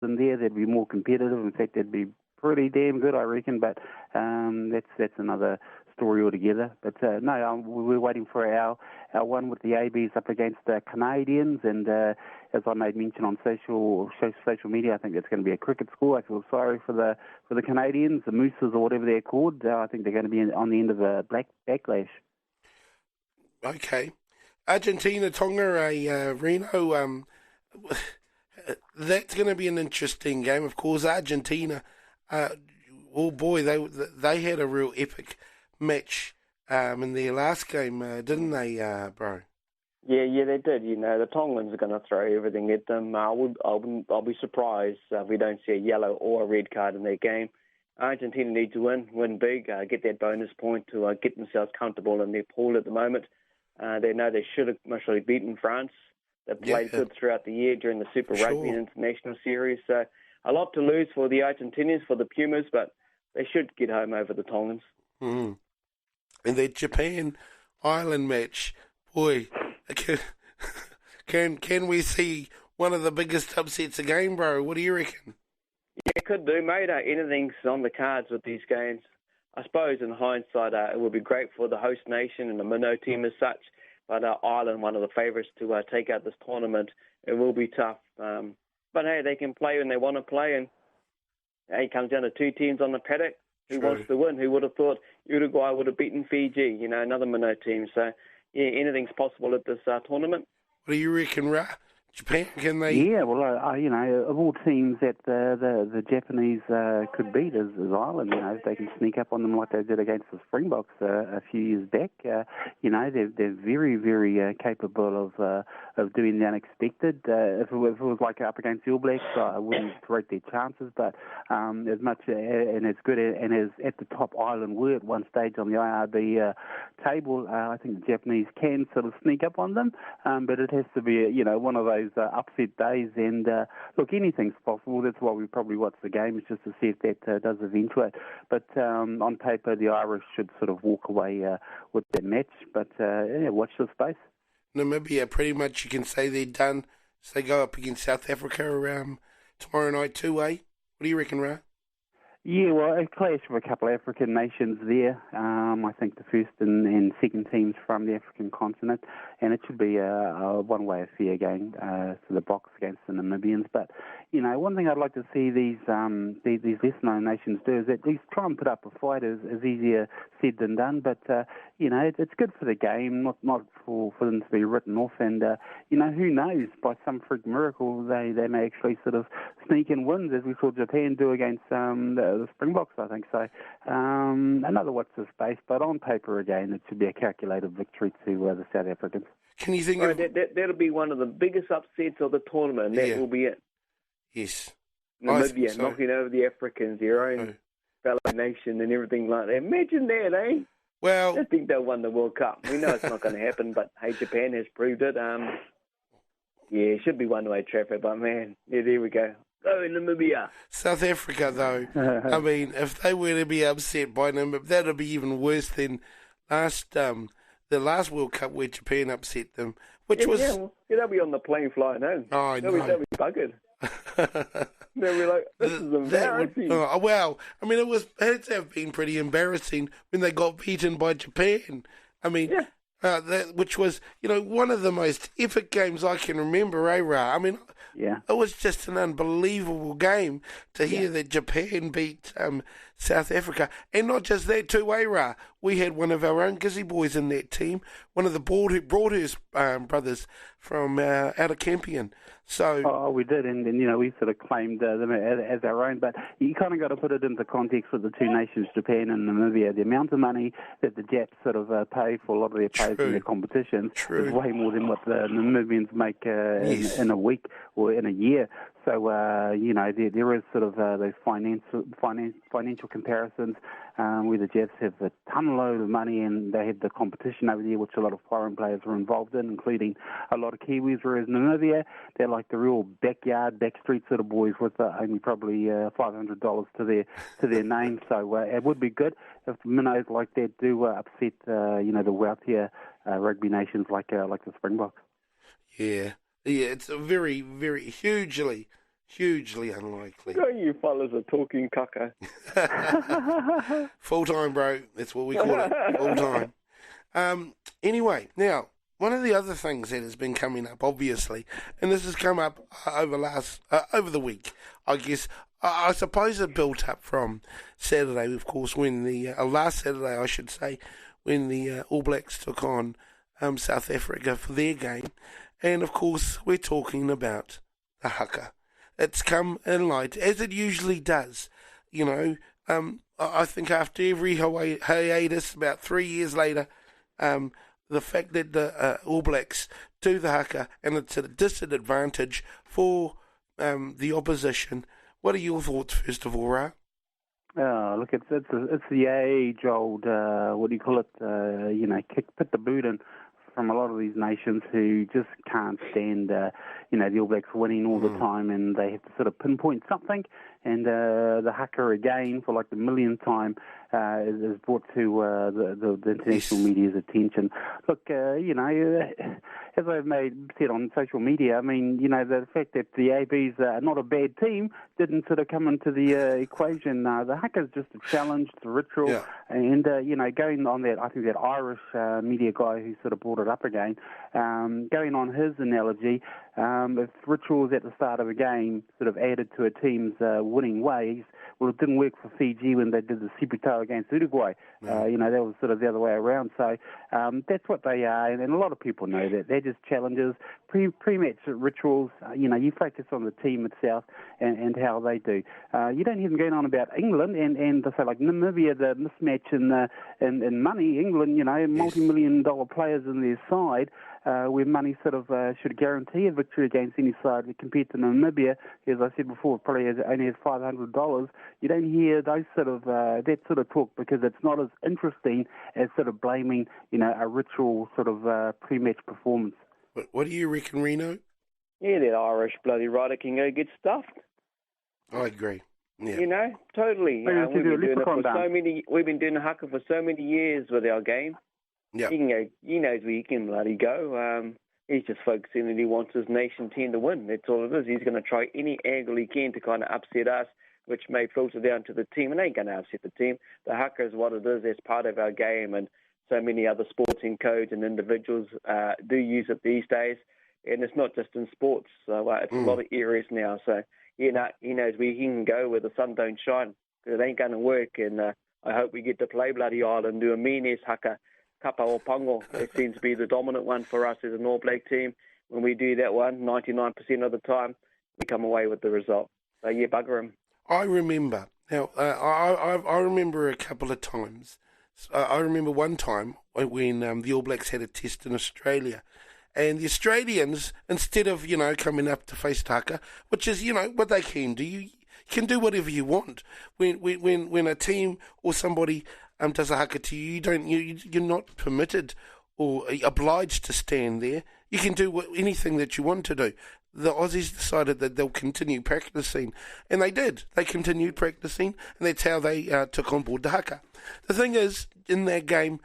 in there, they'd be more competitive. In fact, they'd be pretty damn good, I reckon. But that's another story altogether. But no, we're waiting for our one with the ABs up against the Canadians, and as I made mention on social media, I think that's going to be a cricket score. I feel sorry for the Canadians, the Mooses or whatever they're called. I think they're going to be on the end of a black backlash. Okay. Argentina, Tonga, Reno, that's going to be an interesting game. Of course, Argentina, oh boy, they had a real epic match in their last game, didn't they, bro? Yeah, they did. You know, the Tongans are going to throw everything at them. I'll be surprised if we don't see a yellow or a red card in their game. Argentina need to win big, get that bonus point to get themselves comfortable in their pool at the moment. They know they should have most surely beaten France. They've played good throughout the year during the Super Rugby and International Series. So a lot to lose for the Argentinians, for the Pumas, but they should get home over the Tongans. Mm. And the Japan-Ireland match, boy, can we see one of the biggest upsets again, bro? What do you reckon? Yeah, could do, mate. Anything's on the cards with these games. I suppose in hindsight, it would be great for the host nation and the minnow team as such, but Ireland, one of the favourites to take out this tournament, it will be tough. But hey, they can play when they want to play, and it comes down to two teams on the paddock. Who wants to win? Who would have thought Uruguay would have beaten Fiji, another minnow team? So, yeah, anything's possible at this tournament. What do you reckon, Ra? Japan, can they? Yeah, well, of all teams that the Japanese could beat is Ireland. If they can sneak up on them like they did against the Springboks a few years back, they're very, very capable of doing the unexpected. If it was like up against the All Blacks, I wouldn't rate their chances. But as much and as good and as at the top Ireland were at one stage on the IRB table, I think the Japanese can sort of sneak up on them. But it has to be, one of those upset days, and look, anything's possible. That's why we probably watch the game, is just to see if that does eventuate. But on paper, the Irish should sort of walk away with that match. But watch the space. Namibia, pretty much you can say they're done. So they go up against South Africa tomorrow night too, eh? What do you reckon, Ra? Yeah, well, a clash of a couple of African nations there. I think the first and second teams from the African continent, and it should be a one-way affair game for the Boks against the Namibians. But one thing I'd like to see these less-known nations do is at least try and put up a fight. Is easier said than done, but it's good for the game, not for them to be written off. And who knows? By some freak miracle, they may actually sort of sneak in wins, as we saw Japan do against the Springboks, I think. So another watch this space, but on paper again, it should be a calculated victory to the South Africans. Can you think of that'll be one of the biggest upsets of the tournament, and that will be it. Yes. Namibia knocking over the Africans, their own fellow nation and everything like that. Imagine that, eh? Well, I think they'll win the World Cup. We know it's not going to happen, but hey, Japan has proved it. It should be one-way traffic, but man, there we go. Oh, Namibia. South Africa, though, I mean, if they were to be upset by Namibia, that would be even worse than the last World Cup where Japan upset them, which was... Yeah, they'll be on the plane flying home. Oh, I know. They'll be buggered. They'll be like, this is embarrassing. Well, I mean, it had to have been pretty embarrassing when they got beaten by Japan. I mean... Yeah. Which was, one of the most epic games I can remember, Ra? I mean, it was just an unbelievable game to hear that Japan beat South Africa. And not just that too, Ra? We had one of our own Gizzy boys in that team, one of the Broadhurst brothers from out of Campion. So, we did, and we sort of claimed them as our own, but you kind of got to put it into context with the two nations, Japan and Namibia. The amount of money that the Japs sort of pay for a lot of their players in their competitions is way more than what the Namibians make in a week or in a year. So, there is sort of those financial comparisons where the Jets have a ton load of money and they had the competition over there, which a lot of foreign players were involved in, including a lot of Kiwis, whereas Namibia, they're like the real backstreet sort of boys with only probably $500 to their name. So it would be good if minnows like that do upset, the wealthier rugby nations like the Springboks. Yeah, it's a very, very hugely Hugely unlikely. You fellas are talking caca. Full-time, bro. That's what we call it. Full-time. Anyway, now, one of the other things that has been coming up, obviously, and this has come up over the week, I guess. I suppose it built up from Saturday, of course, when last Saturday, I should say, when the All Blacks took on South Africa for their game. And, of course, we're talking about the haka. It's come in light, as it usually does. You know, I think after every hiatus, about 3 years later, the fact that the All Blacks do the haka, and it's at a disadvantage for the opposition. What are your thoughts, first of all, Ra? Look, it's the age-old, what do you call it, put the boot in from a lot of these nations who just can't stand, the All Blacks winning all the time, and they have to sort of pinpoint something, and the haka again, for like the millionth time, is brought to the international media's attention. Look, as I've said on social media, I mean, the fact that the ABs are not a bad team didn't sort of come into the equation. The haka is just a challenge, it's a ritual, and, going on that, I think that Irish media guy who sort of brought it up again, going on his analogy, if rituals at the start of a game sort of added to a team's winning ways, well, it didn't work for Fiji when they did the Spreaker against Uruguay. That was sort of the other way around. So that's what they are, and a lot of people know that. They're just challenges, pre-match rituals. You focus on the team itself and how they do. You don't hear them going on about England and say like Namibia, the mismatch in money. England, multi-million-dollar players in their side, where money sort of should guarantee a victory against any side compared to Namibia, as I said before, only has $500. You don't hear those sort of that sort of talk because it's not as interesting as sort of blaming, a ritual sort of pre-match performance. What do you reckon, Reno? Yeah, that Irish bloody rider can go get stuffed. I agree. Yeah. Totally. We've been doing the haka for so many years with our game. Yeah. He knows where he can bloody go. He's just focusing that he wants his nation team to win. That's all it is. He's going to try any angle he can to kind of upset us, which may filter down to the team, and ain't going to upset the team. The haka is what it is. It's part of our game, and so many other sporting codes and individuals do use it these days. And it's not just in sports. So it's a lot of areas now. So he knows where he can go where the sun don't shine. Because it ain't going to work. And I hope we get to play bloody Ireland, do a meanies haka, kapa or pongo. It seems to be the dominant one for us as an All Black team. When we do that one, 99% of the time, we come away with the result. So yeah, bugger him. I remember. Now, I remember a couple of times. I remember one time when the All Blacks had a test in Australia. And the Australians, instead of, coming up to face haka, which is, what they can do, you can do whatever you want. When a team or somebody does a haka to you, you're not permitted or obliged to stand there. You can do anything that you want to do. The Aussies decided that they'll continue practicing, and they did. They continued practicing, and that's how they took on board the haka. The thing is, in that game,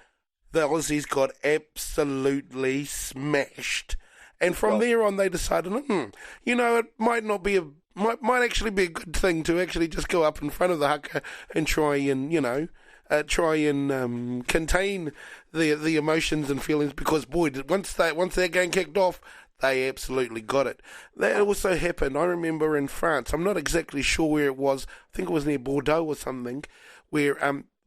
the Aussies got absolutely smashed, and from there on, they decided, it might actually be a good thing to actually just go up in front of the haka and try and contain the emotions and feelings, because boy, once that game kicked off, they absolutely got it. That also happened, I remember, in France. I'm not exactly sure where it was. I think it was near Bordeaux or something, where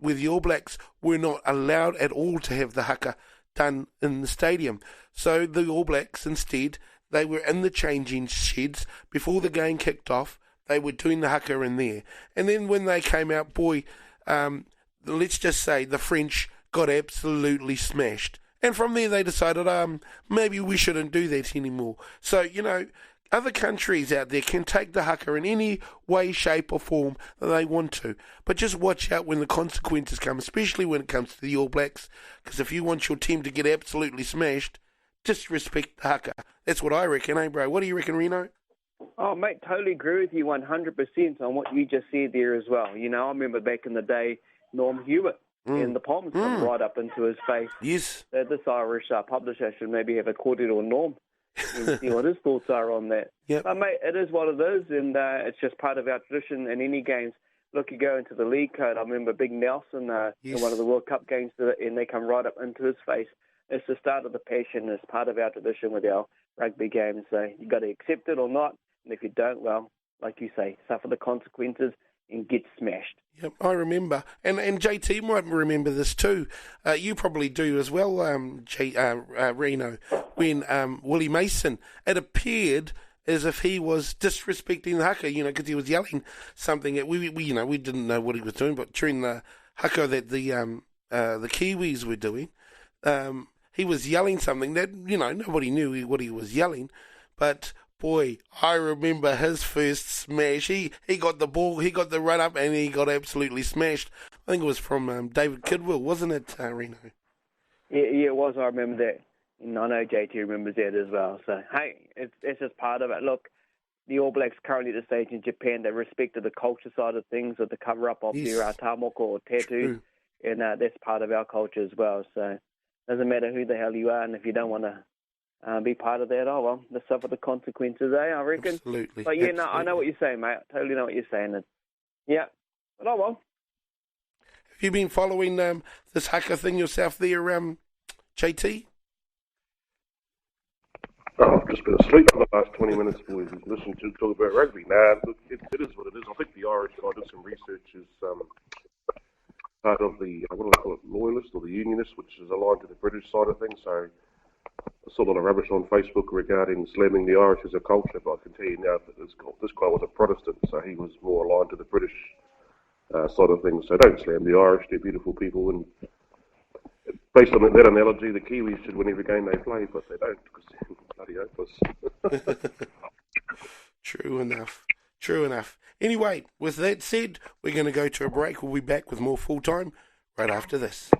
the All Blacks were not allowed at all to have the haka done in the stadium. So the All Blacks, instead, they were in the changing sheds before the game kicked off. They were doing the haka in there. And then when they came out, let's just say the French got absolutely smashed. And from there they decided, maybe we shouldn't do that anymore. So, other countries out there can take the haka in any way, shape or form that they want to. But just watch out when the consequences come, especially when it comes to the All Blacks. Because if you want your team to get absolutely smashed, just respect the haka. That's what I reckon, bro? What do you reckon, Reno? Oh, mate, totally agree with you 100% on what you just said there as well. I remember back in the day, Norm Hewitt and the Poms come right up into his face. Yes. This Irish publisher should maybe have a cordial Norm. and see what his thoughts are on that. Yep. But, mate, it is what it is, and it's just part of our tradition in any games. Look, you go into the league code. I remember Big Nelson in one of the World Cup games, and they come right up into his face. It's the start of the passion. It's part of our tradition with our rugby games. So you got to accept it or not, and if you don't, well, like you say, suffer the consequences and get smashed. Yep, I remember. And JT might remember this too. You probably do as well, Reno, when Willie Mason, it appeared as if he was disrespecting the haka, because he was yelling something. We didn't know what he was doing, but during the haka that the Kiwis were doing, he was yelling something that, nobody knew what he was yelling, but boy, I remember his first smash. He got the ball, he got the run up, and he got absolutely smashed. I think it was from David Kidwell, wasn't it, Reno? Yeah, it was. I remember that. And I know JT remembers that as well. So, hey, it's just part of it. Look, the All Blacks currently at the stage in Japan, they respected the culture side of things with the cover-up of their tamoko or tattoos. True. And that's part of our culture as well. So it doesn't matter who the hell you are, and if you don't want to be part of that, oh, well, let's suffer the consequences, I reckon. Absolutely. But, yeah, no, I know what you're saying, mate. I totally know what you're saying. Yeah, but oh, well. Have you been following this haka thing yourself there, JT? Oh, I've just been asleep for the last 20 minutes, boys, and listening to talk about rugby. Nah, look, it is what it is. I think the Irish, I did some research, is part of the, what do I call it, loyalist or the unionist, which is aligned to the British side of things. So I saw a lot of rubbish on Facebook regarding slamming the Irish as a culture, but I can tell you now that this guy was a Protestant, so he was more aligned to the British side of things. So don't slam the Irish, they're beautiful people, and based on that analogy, the Kiwis should win every game they play, but they don't, because they're bloody hopeless. True enough. Anyway, with that said, we're going to go to a break. We'll be back with more Full Time right after this.